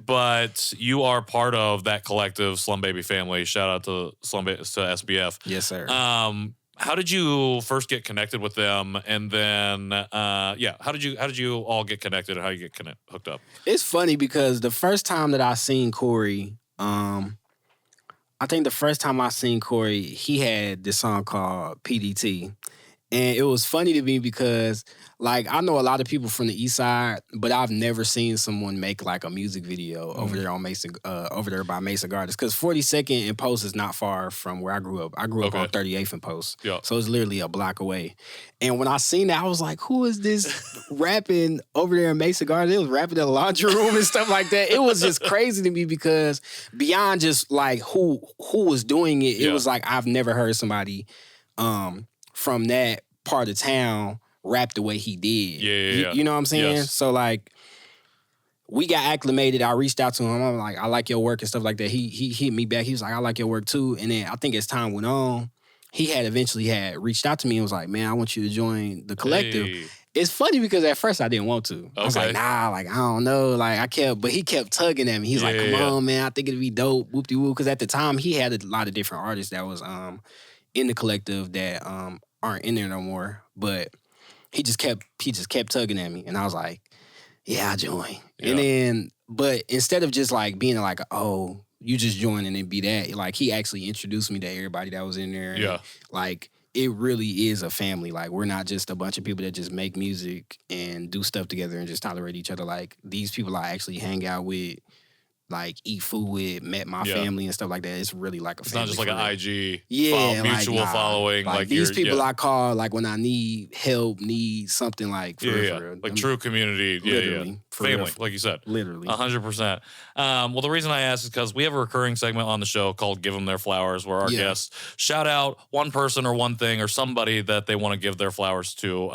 But you are part of that collective Slumbaby family. Shout out to SBF. Yes, sir. How did you first get connected with them, and then how did you all get connected, and how you get hooked up? It's funny because the first time that I seen Corey, I think the first time I seen Corey, he had this song called PDT. And it was funny to me because, like, I know a lot of people from the East Side, but I've never seen someone make like a music video over there on Mason, over there by Mesa Gardens. Because 42nd and Post is not far from where I grew up. I grew up on 38th and Post, so it's literally a block away. And when I seen that, I was like, "Who is this rapping over there in Mesa Gardens?" It was rapping in the laundry room and stuff like that. It was just crazy to me because beyond just like who was doing it, it was like I've never heard somebody from that part of town rap the way he did. You know what I'm saying? Yes. So like we got acclimated. I reached out to him. I'm like, I like your work and stuff like that. He hit me back. He was like, I like your work too. And then I think as time went on, he had eventually reached out to me and was like, man, I want you to join the collective. Hey. It's funny because at first I didn't want to. I was like, nah, like, I don't know. Like but he kept tugging at me. He's like, come on, man. I think it'd be dope. Whoop-de-whoop. Because at the time he had a lot of different artists that was in the collective that aren't in there no more. But he just kept tugging at me. And I was like, yeah, I'll join. Yeah. And then, but instead of just like being like, oh, you just join and then be that, like he actually introduced me to everybody that was in there. And, like, it really is a family. Like, we're not just a bunch of people that just make music and do stuff together and just tolerate each other. Like, these people I actually hang out with like eat food with, met my family and stuff like that. It's really like a It's family. not just like an IG mutual like, following. Like these people I call like when I need help, need something like for real. Like true community. Literally. Family, like you said. Literally. 100%. Well, the reason I asked is because we have a recurring segment on the show called Give Them Their Flowers, where our guests shout out one person or one thing or somebody that they want to give their flowers to.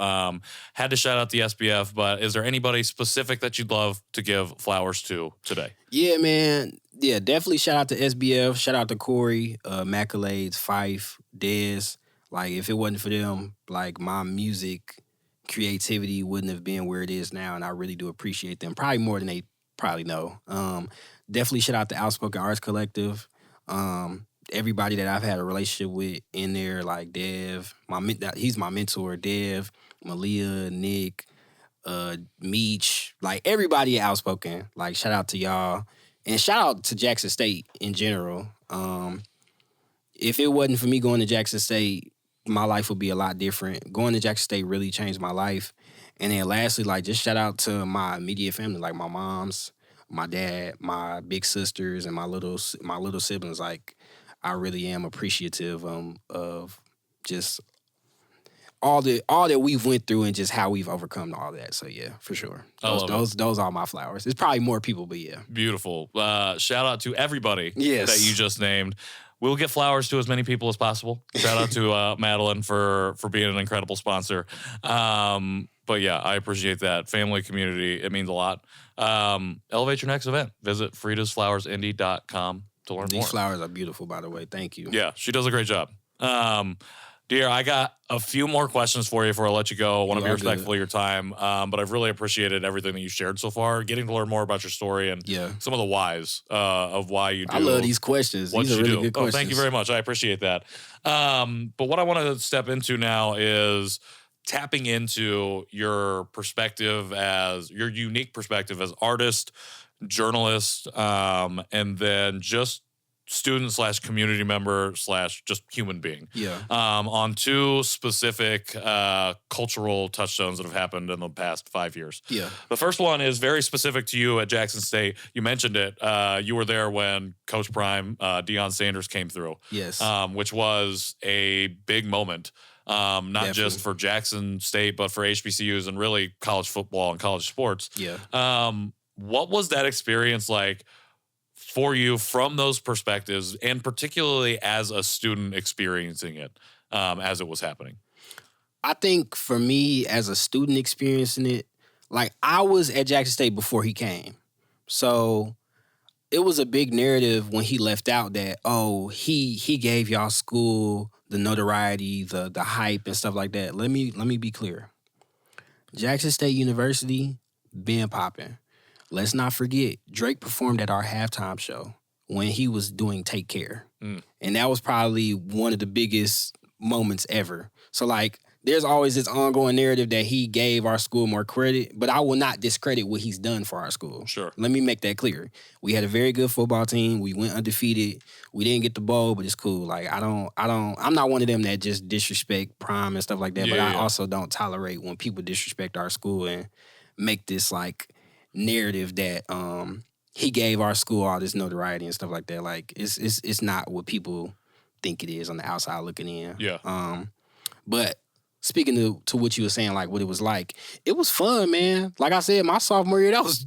Had to shout out the SBF, but is there anybody specific that you'd love to give flowers to today? Yeah, man. Yeah, definitely shout out to SBF. Shout out to Corey, Macalades, Fife, Dez. Like, if it wasn't for them, like, my music creativity wouldn't have been where it is now, and I really do appreciate them. Probably more than they probably know. Definitely shout out to Outspoken Arts Collective. Everybody that I've had a relationship with in there, like Dev, he's my mentor, Dev, Malia, Nick, Meech, like everybody at Outspoken. Like, shout out to y'all. And shout out to Jackson State in general. If it wasn't for me going to Jackson State, my life would be a lot different. Going to Jackson State really changed my life. And then lastly, like, just shout out to my immediate family, like my moms, my dad, my big sisters, and my little siblings. Like, I really am appreciative of just all that we've went through and just how we've overcome all that. So yeah, for sure. Those are my flowers. It's probably more people, but yeah. Beautiful. Shout out to everybody that you just named. We'll get flowers to as many people as possible. Shout out to Madeline for being an incredible sponsor. But yeah, I appreciate that. Family, community, it means a lot. Elevate your next event. Visit friedasflowersindy.com to learn more. These flowers are beautiful, by the way. Thank you. Yeah, she does a great job. Dierre, I got a few more questions for you before I let you go. I want to be respectful of your time, but I've really appreciated everything that you shared so far, getting to learn more about your story and some of the whys of why you do. I love these questions. These are really good questions. Thank you very much. I appreciate that. But what I want to step into now is tapping into your perspective your unique perspective as artist, journalist, and then just student / community member / just human being. Yeah. On two specific cultural touchstones that have happened in the past 5 years. Yeah. The first one is very specific to you at Jackson State. You mentioned it. You were there when Coach Prime, Deion Sanders came through. Yes. Which was a big moment. Not Definitely. Just for Jackson State, but for HBCUs and really college football and college sports. Yeah. What was that experience like for you from those perspectives, and particularly as a student experiencing it as it was happening? I think for me, as a student experiencing it, like, I was at Jackson State before he came. So it was a big narrative when he left out that, he gave y'all school the notoriety, the hype and stuff like that. Let me be clear. Jackson State University been popping. Let's not forget, Drake performed at our halftime show when he was doing Take Care. And that was probably one of the biggest moments ever. So, like, there's always this ongoing narrative that he gave our school more credit, but I will not discredit what he's done for our school. Sure. Let me make that clear. We had a very good football team. We went undefeated. We didn't get the bowl, but it's cool. Like, I'm not one of them that just disrespect Prime and stuff like that, but I also don't tolerate when people disrespect our school and make this, like, narrative that he gave our school all this notoriety and stuff like that. Like, it's not what people think it is on the outside looking in. Yeah. But speaking to what you were saying, like, what it was like, it was fun, man. Like I said, my sophomore year, that was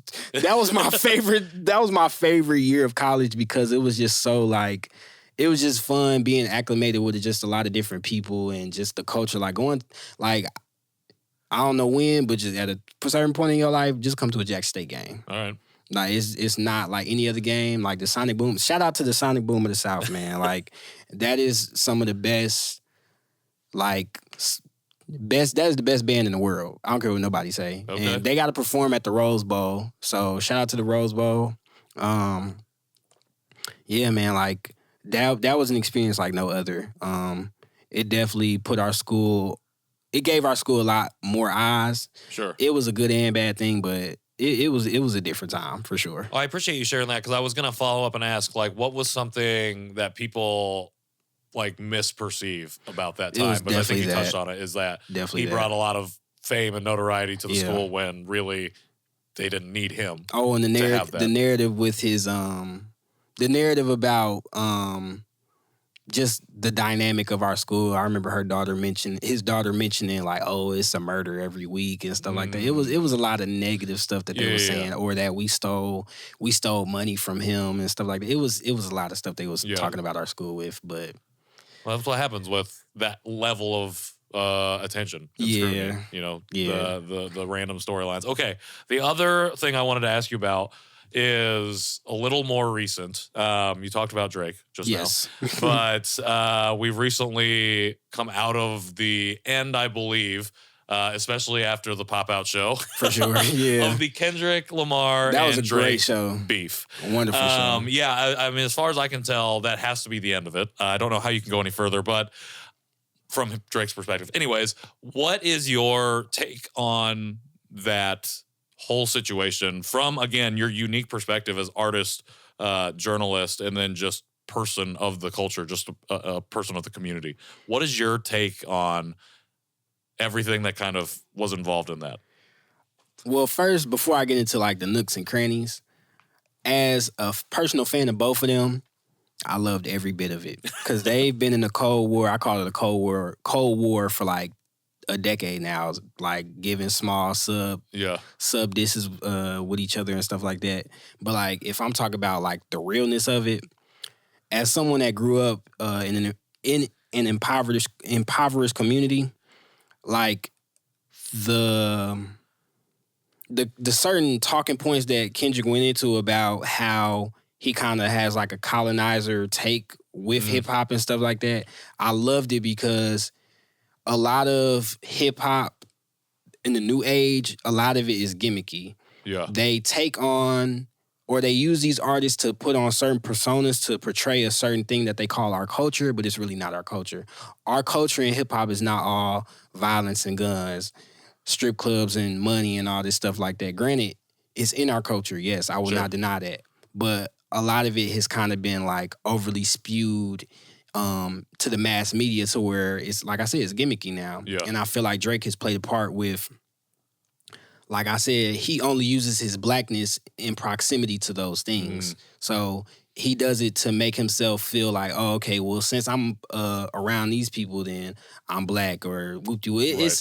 my favorite. That was my favorite year of college because it was just so, like, it was just fun being acclimated with just a lot of different people and just the culture. Like, going, like, I don't know when, but just at a certain point in your life, just come to a Jackson State game. All right. Like, it's not like any other game. Like, the Sonic Boom. Shout out to the Sonic Boom of the South, man. Like, that is some of the best, like, that is the best band in the world. I don't care what nobody say. Okay. And they got to perform at the Rose Bowl. So, shout out to the Rose Bowl. Yeah, man, like, that was an experience like no other. It definitely put our school... It gave our school a lot more eyes. Sure. It was a good and bad thing, but it was a different time for sure. Oh, I appreciate you sharing that because I was going to follow up and ask, like, what was something that people, like, misperceive about that time? But I think you touched on it, is that he brought a lot of fame and notoriety to the school when really they didn't need him. Oh, and the narrative with his the narrative about just the dynamic of our school. I remember his daughter mentioning like, oh, it's a murder every week and stuff like that. It was a lot of negative stuff that they were saying, or that we stole money from him and stuff like that. It was a lot of stuff they was talking about our school with, but well, that's what happens with that level of attention. Scrutiny, the random storylines. Okay, the other thing I wanted to ask you about is a little more recent. You talked about Drake just now. But we've recently come out of the end, I believe, especially after the pop-out show. For sure, yeah. Of the Kendrick Lamar that was and a Drake great show. Beef. A wonderful show. Yeah, I mean, as far as I can tell, that has to be the end of it. I don't know how you can go any further, but from Drake's perspective. Anyways, what is your take on that whole situation from, again, your unique perspective as artist, journalist, and then just person of the culture, just a person of the community? What is your take on everything that kind of was involved in that? Well, first, before I get into like the nooks and crannies, as a personal fan of both of them, I loved every bit of it because they've been in a Cold War. I call it a Cold War for like a decade now, like giving small sub disses with each other and stuff like that. But like, if I'm talking about like the realness of it, as someone that grew up in an impoverished community, like the certain talking points that Kendrick went into about how he kind of has like a colonizer take with hip hop and stuff like that, I loved it because a lot of hip hop in the new age, a lot of it is gimmicky. Yeah. They take on, or they use these artists to put on certain personas to portray a certain thing that they call our culture, but it's really not our culture. Our culture in hip hop is not all violence and guns, strip clubs and money and all this stuff like that. Granted, it's in our culture. Yes, I will not deny that. But a lot of it has kind of been like overly spewed to the mass media to where it's, like I said, it's gimmicky now. Yeah. And I feel like Drake has played a part with, like I said, he only uses his blackness in proximity to those things. So he does it to make himself feel like, oh, okay, well, since I'm around these people, then I'm black or whoop-de-whoop.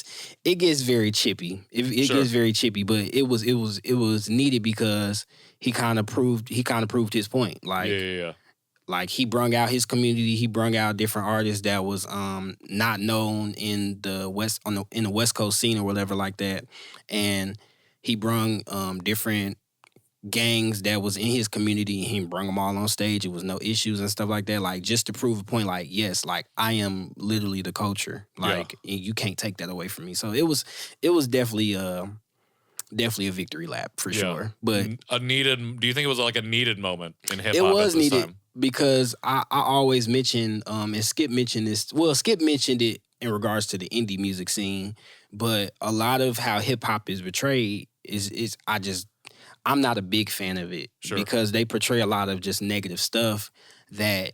It gets very chippy. It gets very chippy, but it was needed because he kind of proved his point. Like, like he brung out his community. He brung out different artists that was not known in the West Coast scene or whatever like that, and he brung different gangs that was in his community. He brung them all on stage. It was no issues and stuff like that. Like just to prove a point. Like yes, like I am literally the culture. Like and you can't take that away from me. So it was definitely a victory lap for sure. But do you think it was like a needed moment in hip hop? It was at this needed. Time? Because I always mention, and Skip mentioned this. Well, Skip mentioned it in regards to the indie music scene, but a lot of how hip hop is portrayed is I'm not a big fan of it because they portray a lot of just negative stuff that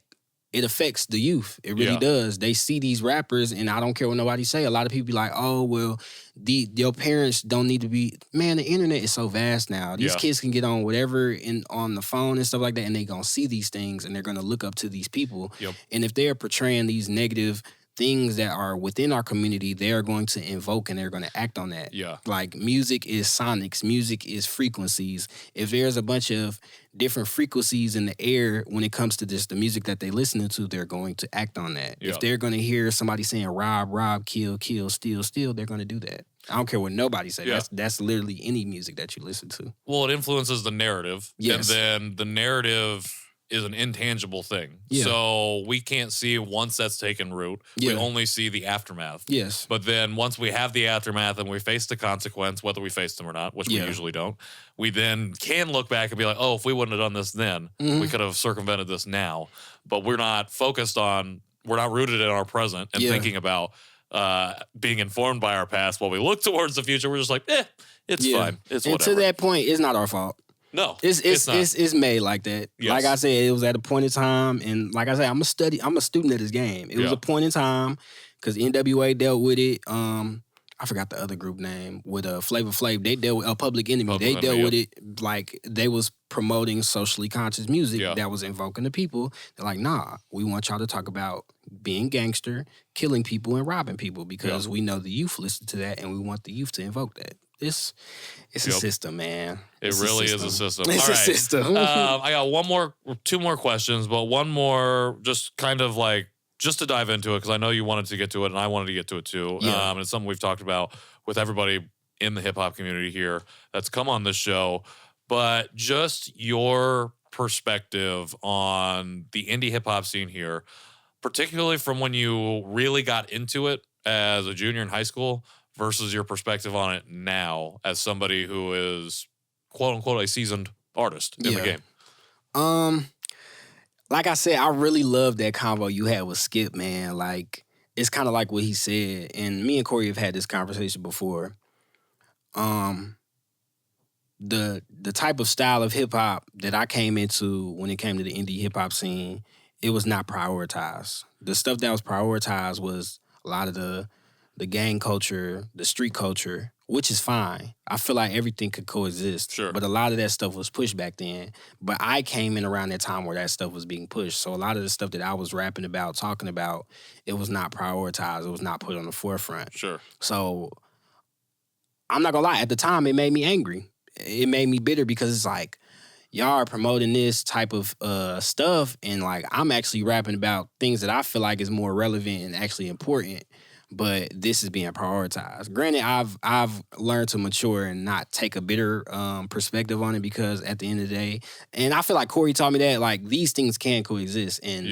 it affects the youth. It really does. They see these rappers, and I don't care what nobody say. A lot of people be like, oh, well, your parents don't need to be... Man, the internet is so vast now. These kids can get on whatever on the phone and stuff like that, and they going to see these things, and they're going to look up to these people. Yep. And if they're portraying these negative things that are within our community, they are going to invoke and they're going to act on that. Yeah. Like music is sonics, music is frequencies. If there's a bunch of different frequencies in the air when it comes to just the music that they're listening to, they're going to act on that. Yeah. If they're going to hear somebody saying rob, kill, steal, they're going to do that. I don't care what nobody says. Yeah. That's literally any music that you listen to. Well, it influences the narrative. Yes. And then the narrative is an intangible thing. Yeah. So we can't see once that's taken root. We only see the aftermath. Yes. But then once we have the aftermath and we face the consequence, whether we face them or not, which we usually don't, we then can look back and be like, oh, if we wouldn't have done this then, we could have circumvented this now. But we're not rooted in our present and thinking about being informed by our past. While we look towards the future, we're just like, it's fine. It's and whatever. To that point, it's not our fault. No, it's made like that. Yes. Like I said, it was at a point in time, and like I said, I'm a student of this game. It was a point in time because NWA dealt with it. I I forgot the other group name with Flavor Flav. They dealt with Public Enemy. Public They Enemy, dealt yep. with it like they was promoting socially conscious music Yeah. that was invoking the people. They're like, nah, we want y'all to talk about being gangster, killing people, and robbing people because we know the youth listen to that, and we want the youth to invoke that. It's a system, man. It really is a system. It's All right. a system. I got two more questions, but one more just kind of like just to dive into it because I know you wanted to get to it and I wanted to get to it too. Yeah. And it's something we've talked about with everybody in the hip hop community here that's come on this show. But just your perspective on the indie hip hop scene here, particularly from when you really got into it as a junior in high school versus your perspective on it now as somebody who is quote unquote a seasoned artist in the game. Like I said, I really love that convo you had with Skip, man. Like, it's kind of like what he said, and me and Corey have had this conversation before. The type of style of hip hop that I came into when it came to the indie hip hop scene, it was not prioritized. The stuff that was prioritized was a lot of the gang culture, the street culture, which is fine. I feel like everything could coexist. Sure. But a lot of that stuff was pushed back then. But I came in around that time where that stuff was being pushed. So a lot of the stuff that I was rapping about, talking about, it was not prioritized. It was not put on the forefront. Sure. So I'm not gonna lie, at the time it made me angry. It made me bitter because it's like, y'all are promoting this type of stuff and like I'm actually rapping about things that I feel like is more relevant and actually important. But this is being prioritized. Granted, I've learned to mature and not take a bitter perspective on it because at the end of the day, and I feel like Corey taught me that like these things can coexist and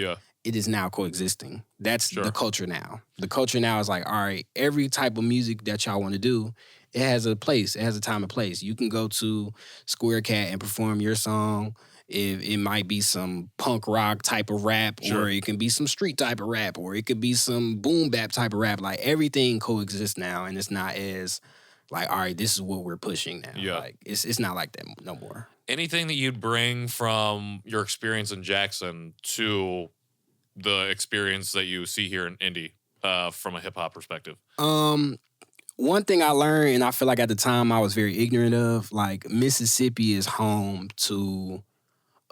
it is now coexisting. That's the culture now. The culture now is like, all right, every type of music that y'all want to do, it has a place. It has a time and place. You can go to Square Cat and perform your song. It might be some punk rock type of rap, or it can be some street type of rap, or it could be some boom bap type of rap. Like everything coexists now, and it's not as like, all right, this is what we're pushing now. Yeah. Like it's not like that no more. Anything that you'd bring from your experience in Jackson to the experience that you see here in Indy from a hip hop perspective? One thing I learned, and I feel like at the time I was very ignorant of, like Mississippi is home to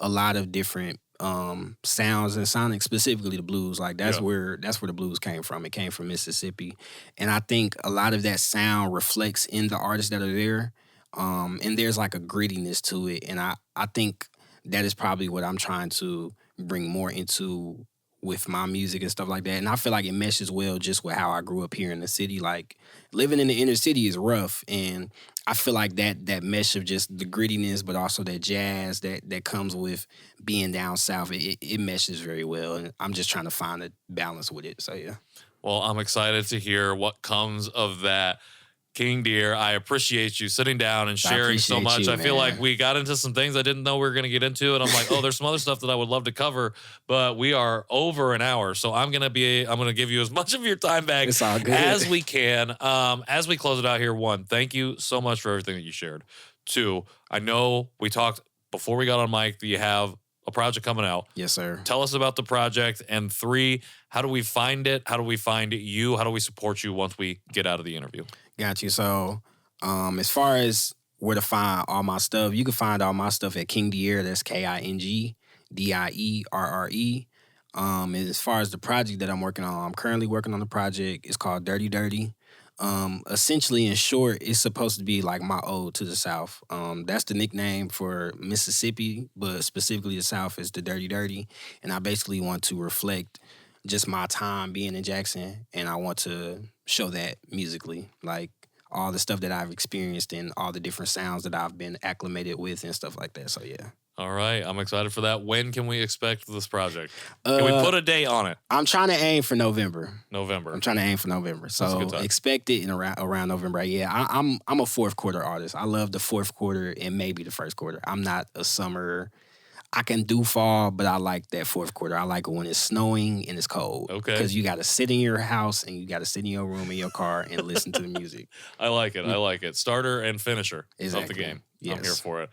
a lot of different sounds and sonics, specifically the blues. Like that's where the blues came from. It came from Mississippi. And I think a lot of that sound reflects in the artists that are there. And there's like a grittiness to it. And I think that is probably what I'm trying to bring more into with my music and stuff like that. And I feel like it meshes well just with how I grew up here in the city. Like living in the inner city is rough, and I feel like that mesh of just the grittiness, but also that jazz that comes with being down south, it meshes very well. And I'm just trying to find a balance with it. So yeah. Well, I'm excited to hear what comes of that. Kxng Dierre, I appreciate you sitting down and sharing so much. I feel like we got into some things I didn't know we were going to get into, and I'm like, oh, there's some other stuff that I would love to cover, but we are over an hour, so I'm going to give you as much of your time back as we can. As we close it out here, one, thank you so much for everything that you shared. Two, I know we talked before we got on mic that you have a project coming out. Yes, sir. Tell us about the project. And three, how do we find it? How do we find you? How do we support you once we get out of the interview? Got you. So as far as where to find all my stuff, you can find all my stuff at Kxng Dierre. That's Kxng Dierre. And as far as the project that I'm working on, I'm currently working on the project. It's called Dirty Dirty. Essentially, in short, it's supposed to be like my ode to the South. That's the nickname for Mississippi, but specifically the South is the Dirty Dirty. And I basically want to reflect just my time being in Jackson, and I want to show that musically, like all the stuff that I've experienced and all the different sounds that I've been acclimated with and stuff like that. So yeah. All right, I'm excited for that. When can we expect this project? Can we put a date on it? I'm trying to aim for November. I'm trying to aim for November. So expect it in around November. Yeah, I'm a fourth quarter artist. I love the fourth quarter and maybe the first quarter. I'm not a summer. I can do fall, but I like that fourth quarter. I like it when it's snowing and it's cold. Okay. Because you got to sit in your house and you got to sit in your room in your car and listen to the music. I like it. Starter and finisher of the game. Yes. I'm here for it.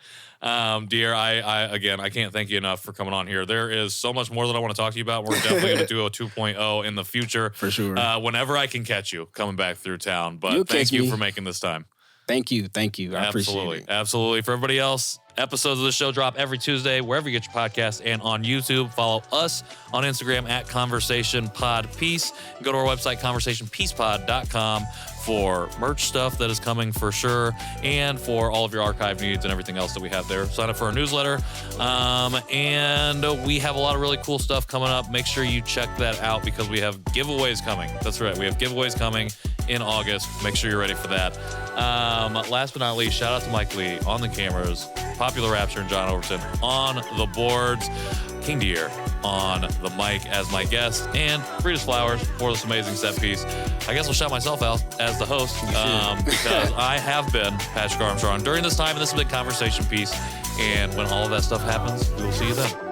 Dierre, I can't thank you enough for coming on here. There is so much more that I want to talk to you about. We're definitely going to do a 2.0 in the future. For sure. Whenever I can catch you coming back through town. But You'll thank catch you me. for making this time. Thank you. I appreciate it. Absolutely. For everybody else, episodes of the show drop every Tuesday, wherever you get your podcast, and on YouTube. Follow us on Instagram at ConversationPodPeace. Go to our website, conversationpeacepod.com, for merch stuff that is coming for sure, and for all of your archive needs and everything else that we have there. Sign up for our newsletter. And we have a lot of really cool stuff coming up. Make sure you check that out because we have giveaways coming. That's right. We have giveaways coming in August. Make sure you're ready for that. Last but not least, shout out to Mike Lee on the cameras, Popular Rapture and John Overton on the boards, Kxng Dierre on the mic as my guest, and Frida's Flowers for this amazing set piece. I guess I'll shout myself out as the host because I have been Patrick Armstrong during this time, and this has been Conversation Piece. And when all of that stuff happens, we will see you then.